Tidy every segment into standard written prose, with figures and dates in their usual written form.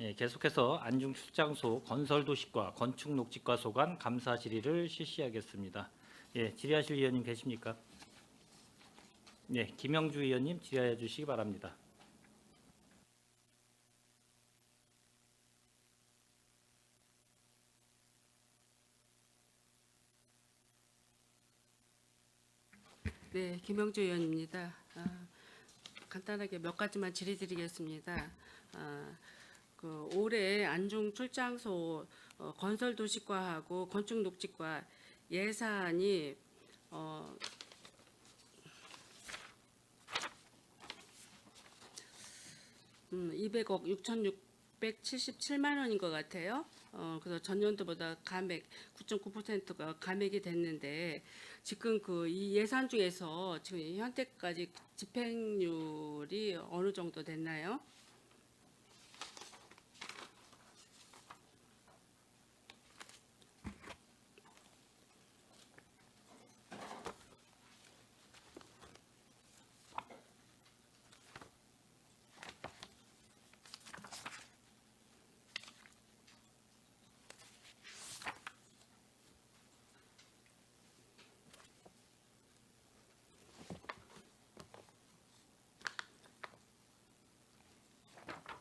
예, 계속해서 안중출장소 건설도시과 건축녹지과 소관 감사 질의를 실시하겠습니다. 예, 질의하실 위원님 계십니까? 네, 김영주 위원님 질의해 주시기 바랍니다. 네, 김영주 의원입니다. 간단하게 몇 가지만 질의드리겠습니다. 올해 안중 출장소 건설 도시과하고 건축 녹지과 예산이 200억 6,677만 원인 것 같아요. 그래서 전년도보다 감액 9.9%가 감액이 됐는데 지금 이 예산 중에서 지금 현재까지 집행률이 어느 정도 됐나요?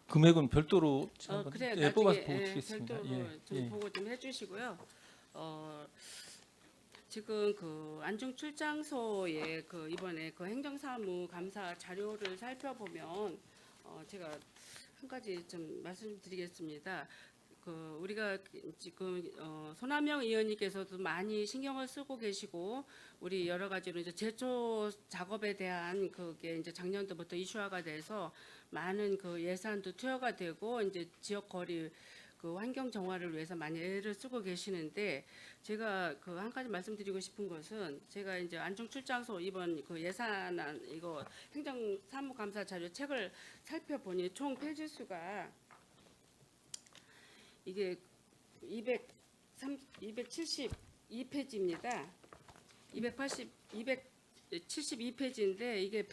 금액은 별도로 그래 예, 뽑아서 나중에 보고 드리겠습니다. 별도로 좀 보고 좀 해주시고요. 지금 안중 출장소에 이번에 행정사무 감사 자료를 살펴보면 제가 한 가지 좀 말씀드리겠습니다. 우리가 지금 손한명 의원님께서도 많이 신경을 쓰고 계시고 우리 여러 가지로 이제 제초 작업에 대한 그게 이제 작년도부터 이슈화가 돼서 많은 예산도 투여가 되고 이제 지역 거리 환경 정화를 위해서 많이 애를 쓰고 계시는데 제가 한 가지 말씀드리고 싶은 것은 제가 이제 안중 출장소 이번 예산안 이거 행정사무감사 자료 책을 살펴보니 총 페이지 수가 이게 272페이지입니다. 272페이지인데 이게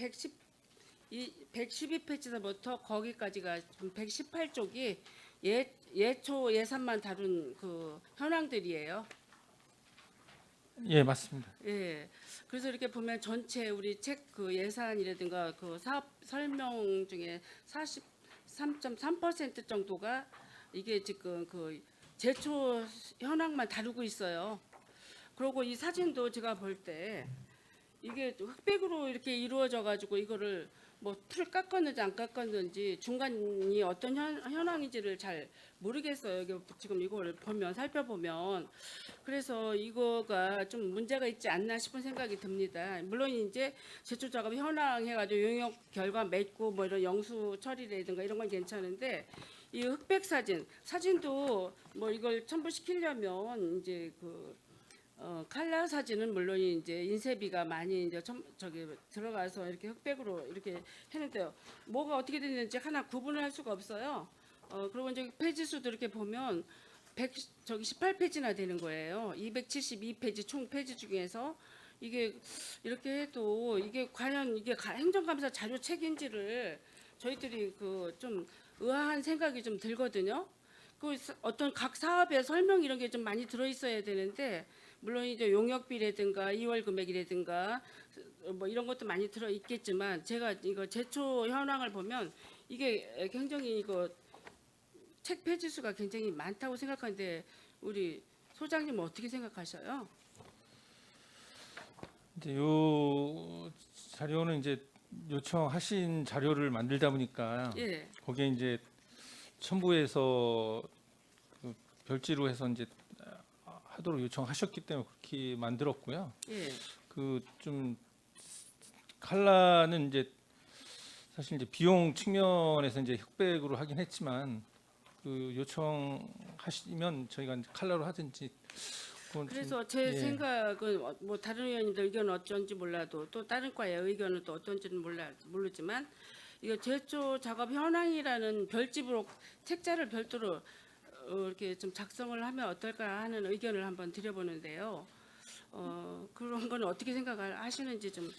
112페이지서부터 거기까지가 118쪽이 예초 예산만 다룬 현황들이에요. 예, 맞습니다. 예. 그래서 이렇게 보면 전체 우리 책 예산이라든가 사업 설명 중에 43.3% 정도가 이게 지금 제초 현황만 다루고 있어요. 그리고 이 사진도 제가 볼 때 이게 흑백으로 이렇게 이루어져 가지고 이거를 뭐 풀 깎았는지 안 깎았는지 중간이 어떤 현황인지를 잘 모르겠어요. 이게 지금 이걸 살펴보면 그래서 이거가 좀 문제가 있지 않나 싶은 생각이 듭니다. 물론 이제 제초 작업 현황 해가지고 용역 결과 맺고 뭐 이런 영수 처리라든가 이런 건 괜찮은데 이 흑백 사진도 뭐 이걸 첨부시키려면 이제 칼라 사진은 물론 이제 인쇄비가 많이 이제 저기 들어가서 이렇게 흑백으로 이렇게 했는데요. 뭐가 어떻게 됐는지 하나 구분을 할 수가 없어요. 그리고 이제 페이지 수도 이렇게 보면 18페이지나 되는 거예요. 272페이지 총 페이지 중에서 이게 이렇게 해도 이게 과연 이게 행정감사 자료 책인지를 저희들이 좀 의아한 생각이 좀 들거든요. 어떤 각 사업의 설명 이런 게 좀 많이 들어 있어야 되는데 물론 이제 용역비라든가 2월 금액이라든가 뭐 이런 것도 많이 들어 있겠지만 제가 이거 제초 현황을 보면 이게 굉장히 책 페이지 수가 굉장히 많다고 생각하는데 우리 소장님 어떻게 생각하셔요? 이제 요 자료는 이제 요청하신 자료를 만들다 보니까 예, 거기에 이제 첨부해서 별지로 해서 이제 하도록 요청하셨기 때문에 그렇게 만들었고요. 예, 좀 칼라는 이제 사실 이제 비용 측면에서 이제 흑백으로 하긴 했지만 요청하시면 저희가 이제 칼라로 하든지 그건 좀, 그래서 제 예. 생각은 뭐 다른 의원님들 의견은 어쩐지 몰라도 또 다른 과의 의견은 또 어떤지는 모르지만 이거 제초 작업 현황이라는 별집으로 책자를 별도로 이렇게 좀 작성을 하면 어떨까 하는 의견을 한번 드려보는데요. 그런 건 어떻게 생각하시는지 좀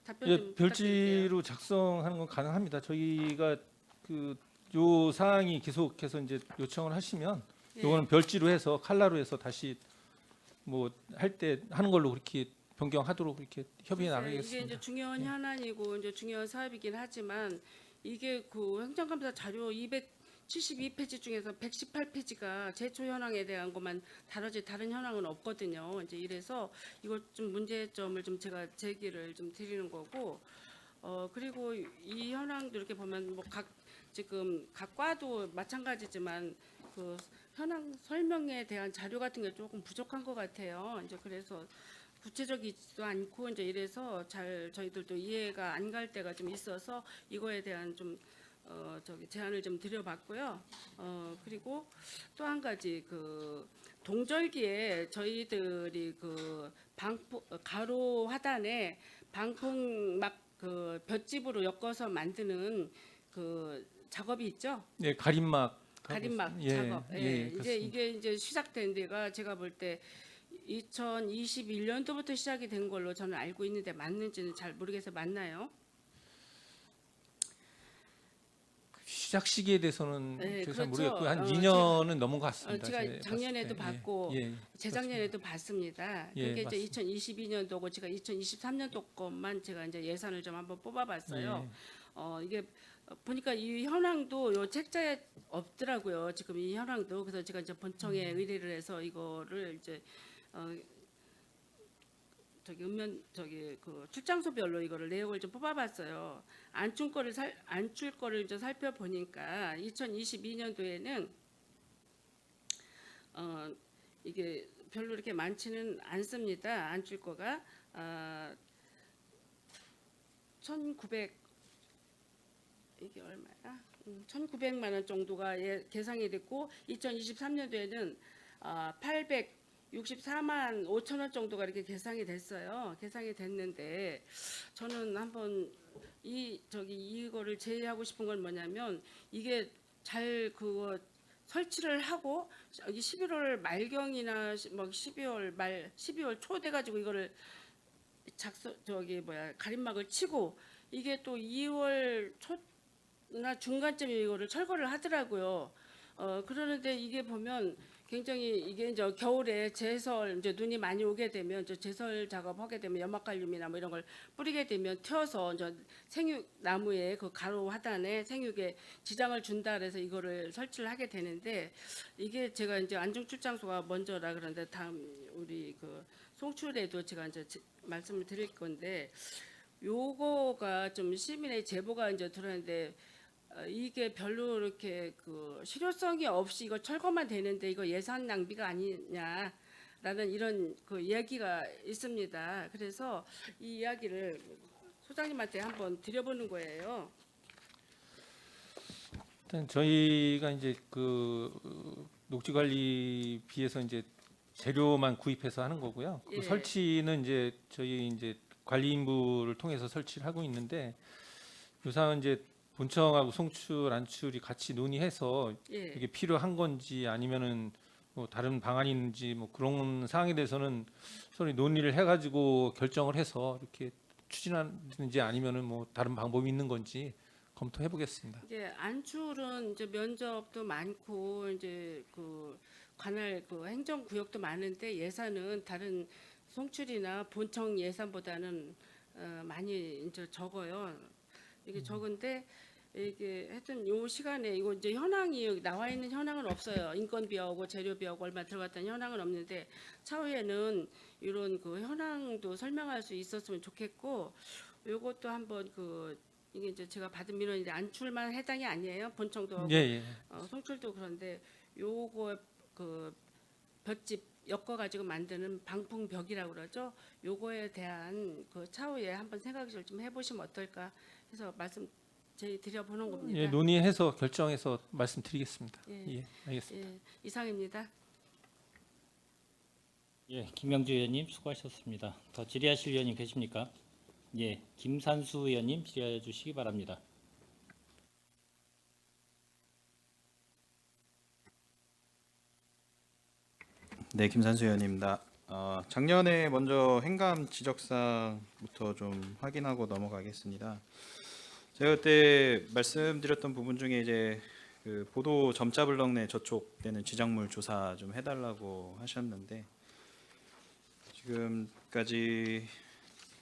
답변 예, 좀 부탁드릴게요. 별지로 작성하는 건 가능합니다. 저희가 요 사항이 계속해서 이제 요청을 하시면 예. 요거는 별지로 해서 칼라로 해서 다시 뭐 할 때 하는 걸로 그렇게 변경하도록 이렇게 협의해 이게 나가겠습니다. 이제 중요한 예. 현안이고 이제 중요한 사업이긴 하지만 이게 그 행정감사 자료 272페이지 중에서 118페이지가 제초 현황에 대한 것만 다뤄지 다른 현황은 없거든요. 이제 이래서 이거 좀 문제점을 좀 제가 제기를 좀 드리는 거고 그리고 이 현황도 이렇게 보면 뭐 지금 각 과도 마찬가지지만 그 현황 설명에 대한 자료 같은 게 조금 부족한 것 같아요. 이제 그래서 구체적이지도 않고 이제 이래서 잘 저희들도 이해가 안 갈 때가 좀 있어서 이거에 대한 좀 제안을 좀 드려봤고요. 그리고 또 한 가지 그 동절기에 저희들이 그 가로 하단에 방풍 막 그 볏짚으로 엮어서 만드는 그 작업이 있죠. 예, 가림막 가림막 예, 작업. 예, 예, 이제 그렇습니다. 이게 이제 시작된 데가 제가 볼 때 2021년도부터 시작이 된 걸로 저는 알고 있는데 맞는지는 잘 모르겠어요. 맞나요? 시작 시기에 대해서는 네, 제가 잘 그렇죠. 모르겠고 한 어, 2년은 넘은 것 같습니다. 제가 제가 작년에도 봤을 때. 봤고 예, 재작년에도 봤습니다. 예, 그게 이제 맞습니다. 2022년도고 제가 2023년도 것만 제가 이제 예산을 좀 한번 뽑아봤어요. 이게 보니까 이 현황도 요 책자에 없더라고요. 지금 이 현황도 그래서 제가 이제 본청에 의뢰를 해서 이거를 이제 그 출장소별로 이거를 내역을 좀 뽑아봤어요. 안출 거를 좀 살펴보니까 2022년도에는 이게 별로 이렇게 많지는 않습니다. 안출 거가 1,900 이게 얼마야? 1,900만 원 정도가 계상이 됐고 2023년도에는 864만 5천 원 정도가 이렇게 계상이 됐어요. 계상이 됐는데 저는 한번 이거를 제의하고 싶은 건 뭐냐면 이게 잘 그거 설치를 하고 11월 말경이나 뭐 12월 초 돼가지고 이거를 가림막을 치고 이게 또 2월 초나 중간쯤에 이거를 철거를 하더라고요. 그러는데 이게 보면 굉장히 이게 이제 겨울에 제설 이제 눈이 많이 오게 되면 이제 제설 작업하게 되면 연막칼륨이나 뭐 이런 걸 뿌리게 되면 튀어서 이제 생육 나무에 그 가로 하단에 생육에 지장을 준다 그래서 이거를 설치를 하게 되는데 이게 제가 이제 안중 출장소가 먼저라 그런데 다음 우리 그 송출에도 제가 이제 말씀을 드릴 건데 요거가 좀 시민의 제보가 이제 들어왔는데 이게 별로 이렇게 그 실효성이 없이 이거 철거만 되는데 이거 예산 낭비가 아니냐라는 이런 그 이야기가 있습니다. 그래서 이 이야기를 소장님한테 한번 드려보는 거예요. 일단 저희가 이제 그 녹지관리비에서 이제 재료만 구입해서 하는 거고요. 그 예. 설치는 이제 저희 이제 관리인부를 통해서 설치를 하고 있는데 요상은 이제 본청하고 송출, 안출이 같이 논의해서 예. 이게 필요한 건지 아니면은 뭐 다른 방안이 있는지 뭐 그런 사항에 대해서는 서로 논의를 해가지고 결정을 해서 이렇게 추진하는지 아니면은 뭐 다른 방법이 있는 건지 검토해 보겠습니다. 이제 안출은 이제 면접도 많고 이제 그 관할 그 행정 구역도 많은데 예산은 다른 송출이나 본청 예산보다는 많이 이제 적어요. 이게 적은데 이게 하여튼 요 시간에 이거 이제 현황이 나와 있는 현황은 없어요. 인건비하고 재료비하고 얼마 들어갔다는 현황은 없는데 차후에는 이런 그 현황도 설명할 수 있었으면 좋겠고 요것도 한번 이게 이제 제가 받은 민원인데 안출만 해당이 아니에요. 본청도 하고 예, 예. 송출도 그런데 요거 그 볏짚 엮어가지고 만드는 방풍벽이라고 그러죠. 요거에 대한 그 차후에 한번 생각을 좀 해보시면 어떨까 해서 드려보는 겁니다. 예, 논의해서 결정해서 말씀드리겠습니다. 예. 예, 알겠습니다. 예, 이상입니다. 예, 김명주 의원님 수고하셨습니다. 더 질의하실 의원님 계십니까? 예, 김산수 의원님 질의해 주시기 바랍니다. 네, 김산수 의원입니다. 작년에 먼저 행감 지적사항부터 좀 확인하고 넘어가겠습니다. 제가 그때 말씀드렸던 부분 중에 이제 그 보도 점자블럭 내 저촉되는 지작물 조사 좀 해달라고 하셨는데 지금까지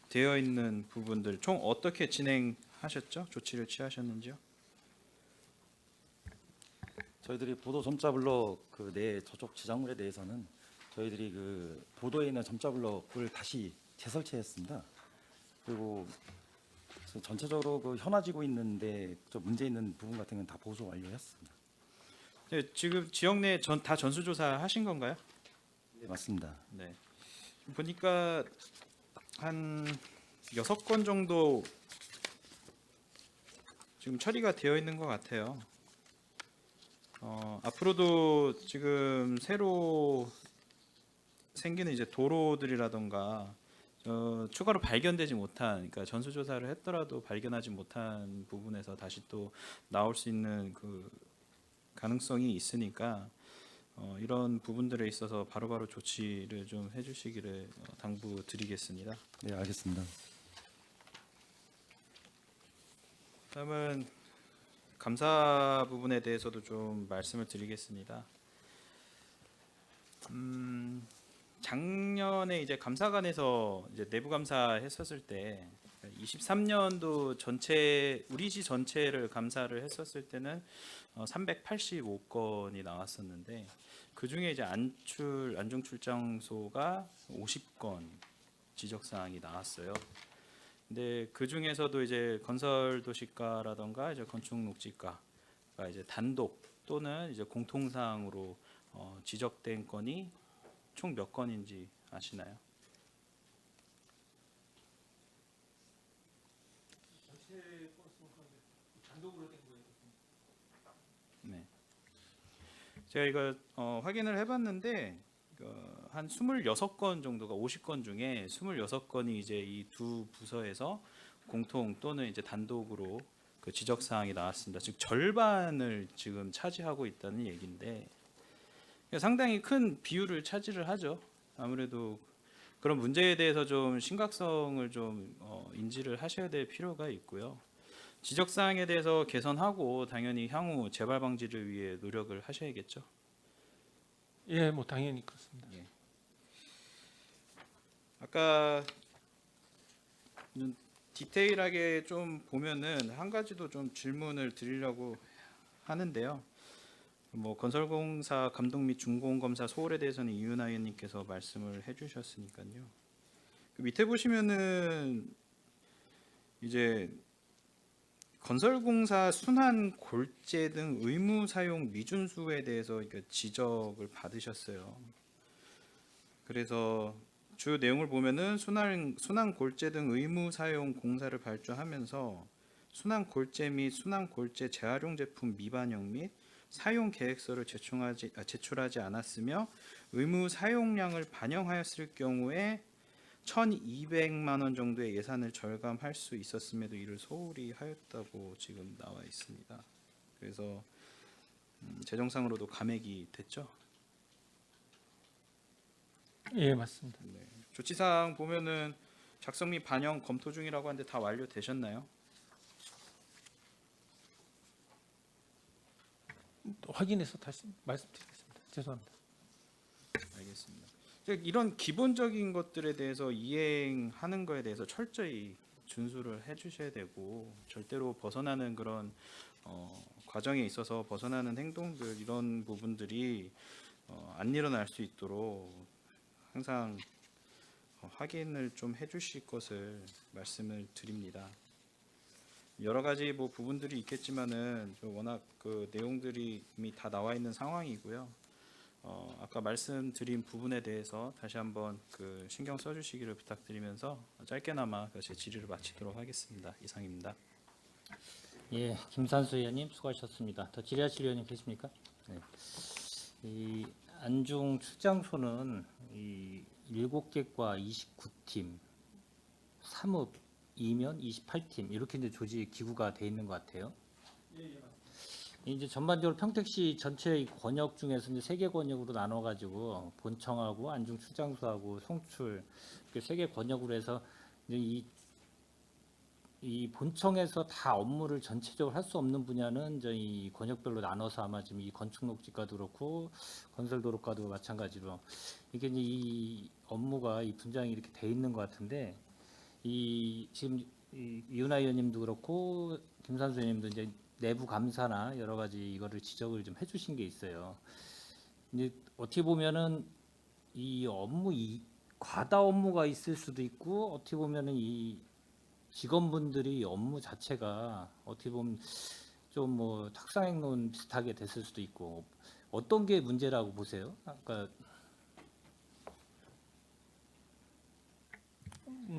되어 있는 부분들 총 어떻게 진행하셨죠? 조치를 취하셨는지요? 저희들이 보도 점자블럭 그 내 저쪽 지작물에 대해서는 저희들이 그 보도에 있는 점자블럭을 다시 재설치했습니다. 그리고 전체적으로 그 현아지고 있는데 좀 문제 있는 부분 같은 건 다 보수 완료했습니다. 네, 지금 지역 내 다 전수조사 하신 건가요? 네, 맞습니다. 네. 보니까 한 6건 정도 지금 처리가 되어 있는 것 같아요. 앞으로도 지금 새로 생기는 이제 도로들이라던가 추가로 발견되지 못한, 그러니까 전수조사를 했더라도 발견하지 못한 부분에서 다시 또 나올 수 있는 그 가능성이 있으니까 이런 부분들에 있어서 바로바로 조치를 좀 해주시기를 당부드리겠습니다. 네, 알겠습니다. 다음은 감사 부분에 대해서도 좀 말씀을 드리겠습니다. 작년에 이제 감사관에서 이제 내부 감사했었을 때 23년도 전체 우리 시 전체를 감사를 했었을 때는 385건이 나왔었는데 그 중에 이제 안중 출장소가 50건 지적 사항이 나왔어요. 근데 그 중에서도 이제 건설 도시가라던가 이제 건축 녹지가가 이제 단독 또는 이제 공통 사항으로 지적된 건이 총 몇 건인지 아시나요? 네. 제가 이거 확인을 해봤는데 한 26건 정도가 50건 중에 26건이 이제 이 두 부서에서 공통 또는 이제 단독으로 그 지적 사항이 나왔습니다. 즉 절반을 지금 차지하고 있다는 얘기인데 상당히 큰 비율을 차지를 하죠. 아무래도 그런 문제에 대해서 좀 심각성을 좀 인지를 하셔야 될 필요가 있고요. 지적 사항에 대해서 개선하고 당연히 향후 재발 방지를 위해 노력을 하셔야겠죠. 예, 뭐 당연히 그렇습니다. 아까 디테일하게 좀 보면은 한 가지도 좀 질문을 드리려고 하는데요. 뭐 건설공사 감독 및 준공검사 소홀에 대해서는 이윤아 의원님께서 말씀을 해주셨으니까요. 그 밑에 보시면은 이제 건설공사 순환 골재 등 의무 사용 미준수에 대해서 지적을 받으셨어요. 그래서 주 내용을 보면은 순환 골재 등 의무 사용 공사를 발주하면서 순환 골재 및 순환 골재 재활용 제품 미반영 및 사용 계획서를 제출하지 않았으며 의무 사용량을 반영하였을 경우에 1,200만 원 정도의 예산을 절감할 수 있었음에도 이를 소홀히 하였다고 지금 나와 있습니다. 그래서 재정상으로도 감액이 됐죠. 예, 맞습니다. 네. 조치사항 보면은 작성 및 반영 검토 중이라고 하는데 다 완료되셨나요? 또 확인해서 다시 말씀드리겠습니다. 죄송합니다. 알겠습니다. 이런 기본적인 것들에 대해서 이행하는 거에 대해서 철저히 준수를 해주셔야 되고 절대로 벗어나는 그런 과정에 있어서 벗어나는 행동들 이런 부분들이 안 일어날 수 있도록 항상 확인을 좀 해주실 것을 말씀을 드립니다. 여러 가지 뭐 부분들이 있겠지만은 워낙 그 내용들이 이미 다 나와 있는 상황이고요. 아까 말씀드린 부분에 대해서 다시 한번 그 신경 써주시기를 부탁드리면서 짧게나마 제 질의를 마치도록 하겠습니다. 이상입니다. 예, 김산수 의원님 수고하셨습니다. 더 질의하실 의원님 계십니까? 네. 이 안중 출장소는 이 7개과 29팀, 사업 2면 28팀 이렇게 이제 조직 기구가 돼 있는 것 같아요. 이제 전반적으로 평택시 전체의 권역 중에서 이제 3개 권역으로 나눠가지고 본청하고 안중 출장소하고 송출 이렇게 3개 권역으로 해서 이제 이 이 본청에서 다 업무를 전체적으로 할 수 없는 분야는 저희 권역별로 나눠서 아마 지금 이 건축녹지과도 그렇고 건설도로과도 마찬가지로 이게 이제 이 업무가 이 분장이 이렇게 돼 있는 것 같은데 이 지금 이 이윤아 의원님도 그렇고 김산수 의원님도 이제 내부 감사나 여러 가지 이거를 지적을 좀 해주신 게 있어요. 이제 어떻게 보면은 이 업무 이 과다 업무가 있을 수도 있고 어떻게 보면은 이 직원분들이 업무 자체가 어떻게 보면 좀 뭐 탁상행론 비슷하게 됐을 수도 있고 어떤 게 문제라고 보세요? 아까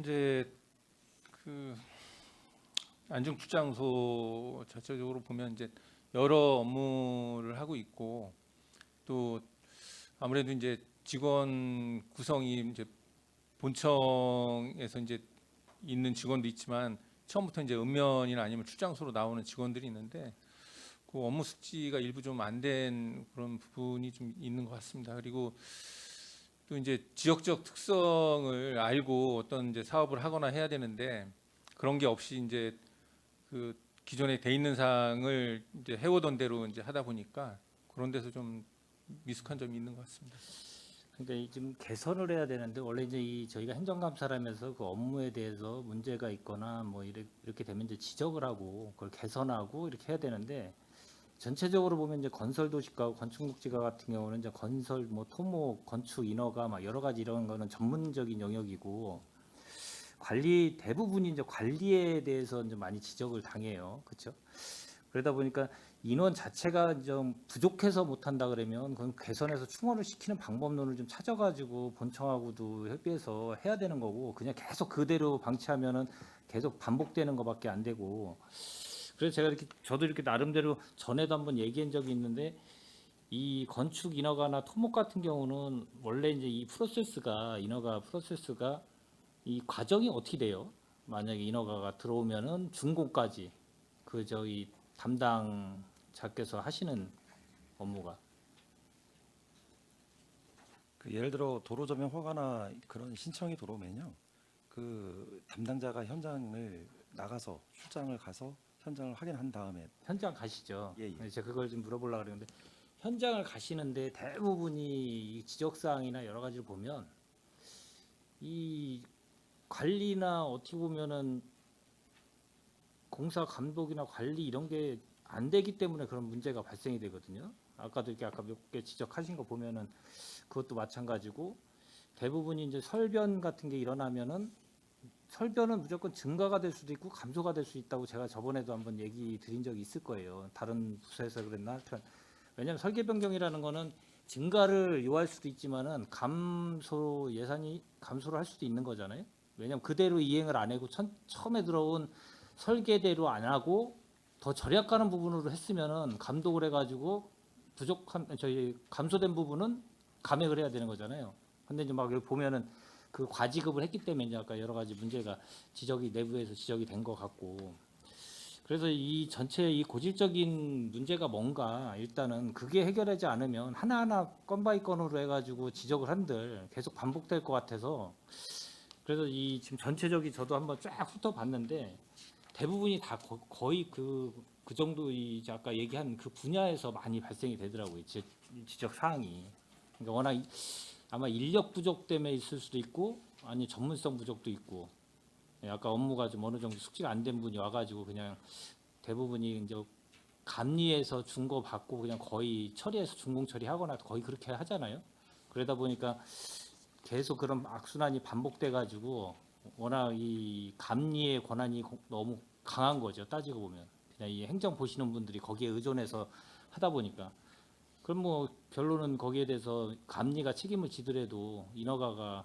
이제 그 안중출장소 자체적으로 보면 이제 여러 업무를 하고 있고 또 아무래도 이제 직원 구성이 이제 본청에서 이제 있는 직원도 있지만 처음부터 이제 읍면이나 아니면 출장소로 나오는 직원들이 있는데 그 업무 숙지가 일부 좀 안 된 그런 부분이 좀 있는 것 같습니다. 그리고 또 이제 지역적 특성을 알고 어떤 이제 사업을 하거나 해야 되는데 그런 게 없이 이제 그 기존에 돼 있는 사항을 이제 해오던 대로 이제 하다 보니까 그런 데서 좀 미숙한 점이 있는 것 같습니다. 그러니까 이 지금 개선을 해야 되는데 원래 이제 이 저희가 행정감사라면서 그 업무에 대해서 문제가 있거나 뭐 이렇게 되면 이제 지적을 하고 그걸 개선하고 이렇게 해야 되는데 전체적으로 보면 이제 건설도시과 건축목지과 같은 경우는 이제 건설 뭐 토목 건축 인허가 막 여러 가지 이런 거는 전문적인 영역이고 관리 대부분이 이제 관리에 대해서 이제 많이 지적을 당해요. 그렇죠? 그러다 보니까 인원 자체가 좀 부족해서 못한다 그러면 그건 개선해서 충원을 시키는 방법론을 좀 찾아가지고 본청하고도 협의해서 해야 되는 거고 그냥 계속 그대로 방치하면은 계속 반복되는 것밖에 안 되고 그래서 제가 이렇게 저도 이렇게 나름대로 전에도 한번 얘기한 적이 있는데 이 건축 인허가나 토목 같은 경우는 원래 이제 이 프로세스가 인허가 프로세스가 이 과정이 어떻게 돼요? 만약에 인허가가 들어오면은 준공까지 그 저희 담당자께서 하시는 업무가 그 예를 들어 도로 조명 허가나 그런 신청이 들어오면요, 그 담당자가 현장을 나가서 출장을 가서 현장을 확인한 다음에 현장 가시죠. 예, 예. 제가 그걸 좀 물어보려고 그러는데 현장을 가시는데 대부분이 이 지적 사항이나 여러 가지를 보면 이 관리나 어떻게 보면은 공사 감독이나 관리 이런 게 안 되기 때문에 그런 문제가 발생이 되거든요. 아까도 이렇게 아까 몇 개 지적하신 거 보면은 그것도 마찬가지고 대부분이 이제 설변 같은 게 일어나면은 설변은 무조건 증가가 될 수도 있고 감소가 될 수 있다고 제가 저번에도 한번 얘기 드린 적이 있을 거예요. 다른 부서에서 그랬나? 하여튼 왜냐하면 설계 변경이라는 거는 증가를 요할 수도 있지만은 감소 예산이 감소를 할 수도 있는 거잖아요. 왜냐하면 그대로 이행을 안 하고 처음에 들어온 설계대로 안 하고 더 절약가는 부분으로 했으면은 감독을 해가지고 부족한 저희 감소된 부분은 감액을 해야 되는 거잖아요. 근데 이제 막 여기 보면은 그 과지급을 했기 때문에 이제 아까 여러 가지 문제가 지적이 내부에서 지적이 된 것 같고 그래서 이 전체 이 고질적인 문제가 뭔가 일단은 그게 해결하지 않으면 하나하나 건 바이 건으로 해가지고 지적을 한들 계속 반복될 것 같아서 그래서 이 지금 전체적인 저도 한번 쫙 훑어봤는데 대부분이 다 거의 그 정도 이 아까 얘기한 그 분야에서 많이 발생이 되더라고요. 지적 사항이. 그러니까 워낙 아마 인력 부족 때문에 있을 수도 있고 아니 전문성 부족도 있고 아까 업무가 좀 어느 정도 숙지가 안 된 분이 와가지고 그냥 대부분이 이제 감리에서 준거 받고 그냥 거의 처리해서 준공 처리하거나 거의 그렇게 하잖아요. 그러다 보니까 계속 그런 악순환이 반복돼가지고 워낙 이 감리의 권한이 너무 강한 거죠. 따지고 보면 그냥 이 행정 보시는 분들이 거기에 의존해서 하다 보니까 그럼 뭐 결론은 거기에 대해서 감리가 책임을 지더라도 인허가가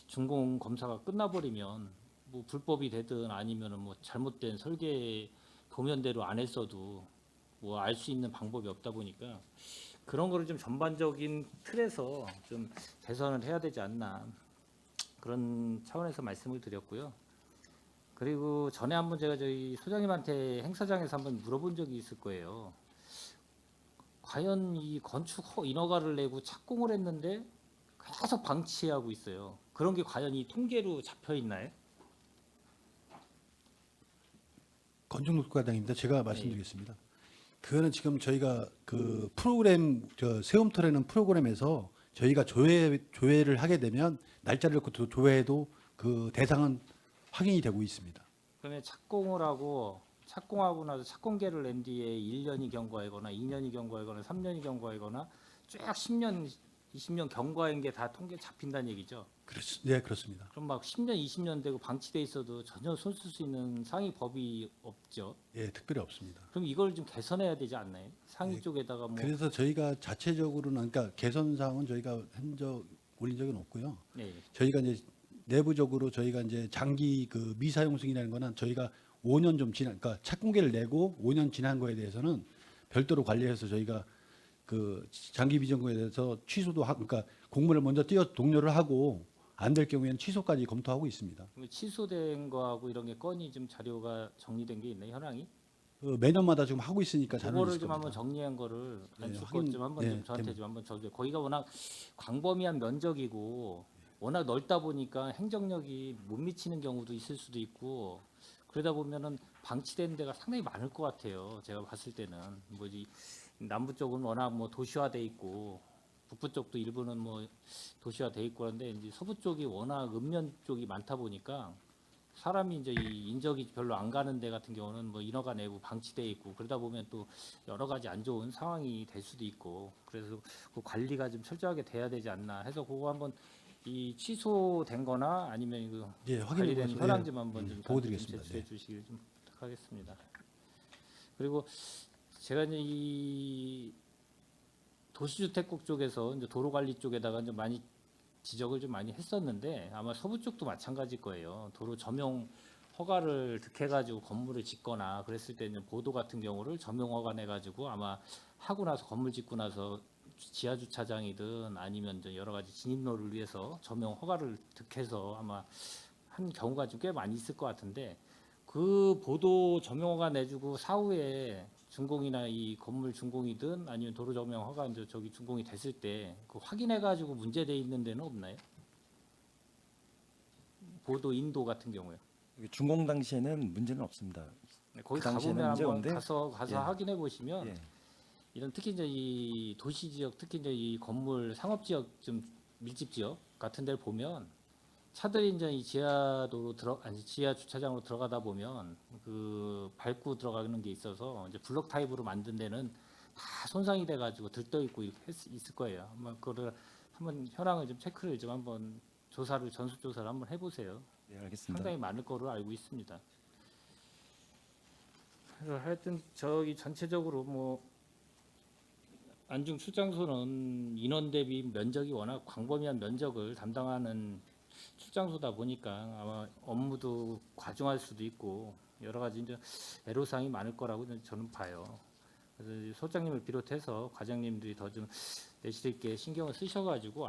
준공 검사가 끝나버리면 뭐 불법이 되든 아니면은 뭐 잘못된 설계 도면대로 안 했어도 뭐 알 수 있는 방법이 없다 보니까 그런 거를 좀 전반적인 틀에서 좀 개선을 해야 되지 않나 그런 차원에서 말씀을 드렸고요. 그리고 전에 한번 제가 저희 소장님한테 행사장에서 한번 물어본 적이 있을 거예요. 과연 이 건축 인허가를 내고 착공을 했는데 계속 방치하고 있어요. 그런 게 과연 이 통계로 잡혀 있나요? 건축농가당입니다. 제가 말씀드리겠습니다. 그거는 지금 저희가 그 프로그램 세움터라는 프로그램에서 저희가 조회를 하게 되면 날짜를 놓고 조회해도 그 대상은 확인이 되고 있습니다. 그러면 착공하고 나서 착공계를 낸 뒤에 1년이 경과하거나 2년이 경과하거나 3년이 경과하거나 쭉 10년, 20년 경과한 게 다 통계 잡힌다는 얘기죠. 네, 그렇습니다. 그럼 막 10년, 20년 되고 방치돼 있어도 전혀 손 쓸 수 있는 상위 법이 없죠. 예, 특별히 없습니다. 그럼 이걸 좀 개선해야 되지 않나요? 상위 쪽에다가 뭐 그래서 저희가 자체적으로는 그러니까 개선 사항은 저희가 올린 적은 없고요. 네. 저희가 이제 내부적으로 저희가 이제 장기 그 미사용승이라는 거는 저희가 5년 좀 지난 그러니까 착공계를 내고 5년 지난 거에 대해서는 별도로 관리해서 저희가 그 장기 비정거에 대해서 취소도 하고 그러니까 공문을 먼저 동료를 하고 안 될 경우에는 취소까지 검토하고 있습니다. 그럼 취소된 거하고 이런 게 건이 좀 자료가 정리된 게 있나요? 현황이? 매년마다 지금 하고 있으니까 잘 그거를 있을 좀 한번 겁니다. 정리한 거를 네, 안수껏 확인- 좀 한번 네, 좀 저한테 됩니다. 좀 한번 줘주세요. 거기가 워낙 광범위한 면적이고 워낙 넓다 보니까 행정력이 못 미치는 경우도 있을 수도 있고 그러다 보면은 방치된 데가 상당히 많을 것 같아요. 제가 봤을 때는 뭐지 남부 쪽은 워낙 뭐 도시화돼 있고 북부 쪽도 일부는 뭐 도시화돼 있고 그런데 이제 서부 쪽이 워낙 읍면 쪽이 많다 보니까 사람이 이제 이 인적이 별로 안 가는 데 같은 경우는 뭐 인허가 내고 방치돼 있고 그러다 보면 또 여러 가지 안 좋은 상황이 될 수도 있고 그래서 그 관리가 좀 철저하게 돼야 되지 않나 해서 그거 한번 이 취소된 거나 아니면 그 예, 확인해 관리된 보셔서 현황 예, 좀 한번 좀 보고 드리겠습니다. 제출해 네. 주시길 좀 부탁하겠습니다. 그리고 제가 이제 이 도시주택국 쪽에서 이제 도로관리 쪽에다가 좀 많이 지적을 좀 많이 했었는데 아마 서부 쪽도 마찬가지일 거예요. 도로 점용 허가를 득해가지고 건물을 짓거나 그랬을 때 이제 보도 같은 경우를 점용 허가 내가지고 아마 하고 나서 건물 짓고 나서 지하 주차장이든 아니면 이제 여러 가지 진입로를 위해서 점용 허가를 득해서 아마 한 경우가 좀 꽤 많이 있을 것 같은데 그 보도 점용 허가 내주고 사후에 준공이나 이 건물 준공이든 아니면 도로 점용 허가 이제 저기 준공이 됐을 때 그 확인해가지고 문제돼 있는 데는 없나요? 보도 인도 같은 경우에 준공 당시에는 문제는 없습니다. 거기 그 당시에는 가보면 한번 문제인데, 가서 예. 확인해 보시면 예. 이런 특히 이제 이 도시 지역 특히 이제 이 건물 상업 지역 좀 밀집 지역 같은 데를 보면 차들이 이제 이 지하 주차장으로 들어가다 보면 그 밟고 들어가는 게 있어서 이제 블록 타입으로 만든 데는 다 손상이 돼가지고 들떠 있고 있을 거예요. 아마 그거를 한번 현황을 좀 체크를 좀 한번 전수 조사를 한번 해보세요. 네, 알겠습니다. 상당히 많을 거로 알고 있습니다. 그래서 하여튼 저기 전체적으로 뭐 안중 출장소는 인원 대비 면적이 워낙 광범위한 면적을 담당하는 출장소다 보니까 아마 업무도 과중할 수도 있고 여러 가지 이제 애로사항이 많을 거라고 저는 봐요. 그래서 소장님을 비롯해서 과장님들이 더 좀 내실 있게 신경을 쓰셔가지고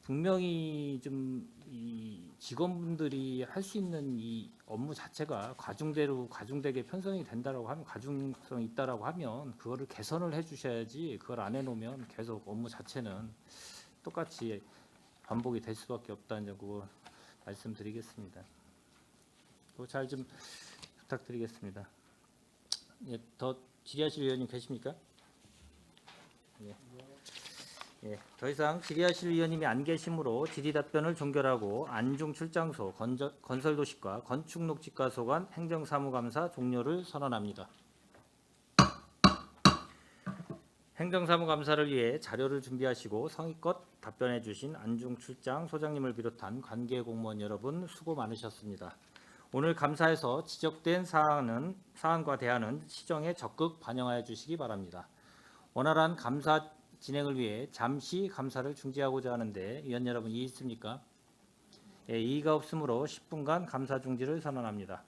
분명히 좀 이 직원분들이 할 수 있는 이 업무 자체가 과중되게 편성이 된다라고 하면 과중성이 있다라고 하면 그거를 개선을 해주셔야지 그걸 안 해놓으면 계속 업무 자체는 똑같이 반복이 될 수밖에 없다는 점 그거 말씀드리겠습니다. 그거 잘 좀 부탁드리겠습니다. 예, 더 질의하실 의원님 계십니까? 예. 예, 더 이상 질의하실 의원님이 안 계시므로 질의 답변을 종결하고 안중 출장소 건설도시과 건축녹지과소 간 행정사무감사 종료를 선언합니다. 행정사무감사를 위해 자료를 준비하시고 성의껏 답변해 주신 안중 출장 소장님을 비롯한 관계 공무원 여러분 수고 많으셨습니다. 오늘 감사에서 지적된 사안과 대안은 시정에 적극 반영하여 주시기 바랍니다. 원활한 감사 진행을 위해 잠시 감사를 중지하고자 하는데 위원 여러분 이의 있습니까? 예, 이의가 없으므로 10분간 감사 중지를 선언합니다.